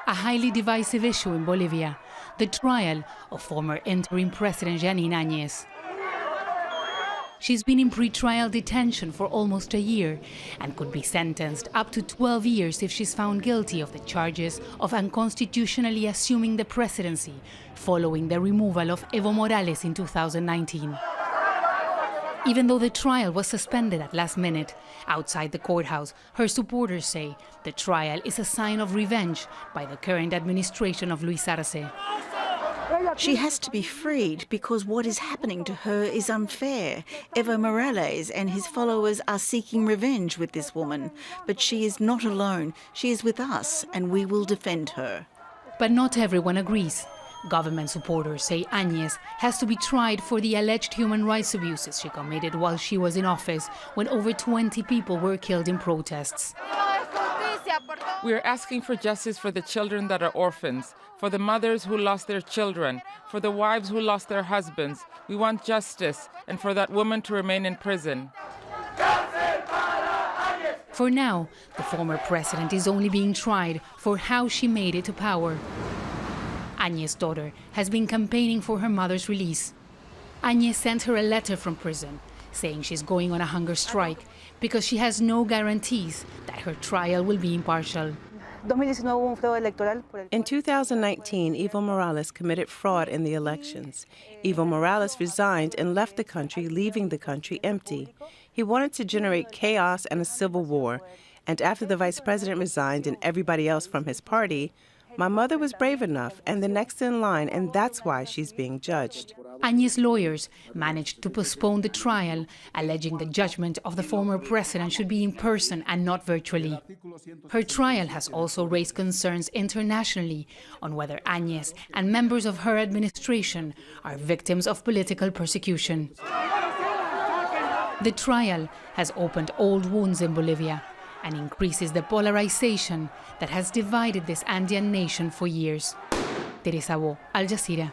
a highly divisive issue in Bolivia, the trial of former interim President Jeanine Anez. She's been in pre-trial detention for almost a year and could be sentenced up to 12 years if she's found guilty of the charges of unconstitutionally assuming the presidency following the removal of Evo Morales in 2019. Even though the trial was suspended at last minute, outside the courthouse, her supporters say the trial is a sign of revenge by the current administration of Luis Arce. She has to be freed because what is happening to her is unfair. Evo Morales and his followers are seeking revenge with this woman. But she is not alone. She is with us, and we will defend her. But not everyone agrees. Government supporters say Anez has to be tried for the alleged human rights abuses she committed while she was in office, when over 20 people were killed in protests. We are asking for justice for the children that are orphans, for the mothers who lost their children, for the wives who lost their husbands. We want justice, and for that woman to remain in prison. For now, the former president is only being tried for how she made it to power. Anez's daughter has been campaigning for her mother's release. Anez sent her a letter from prison saying she's going on a hunger strike because she has no guarantees that her trial will be impartial. In 2019, Evo Morales committed fraud in the elections. Evo Morales resigned and left the country, leaving the country empty. He wanted to generate chaos and a civil war. And after the vice president resigned and everybody else from his party, my mother was brave enough and the next in line, and that's why she's being judged. Anez's lawyers managed to postpone the trial, alleging the judgment of the former president should be in person and not virtually. Her trial has also raised concerns internationally on whether Anez and members of her administration are victims of political persecution. The trial has opened old wounds in Bolivia and increases the polarization that has divided this Andean nation for years. Teresa Bo, Al Jazeera.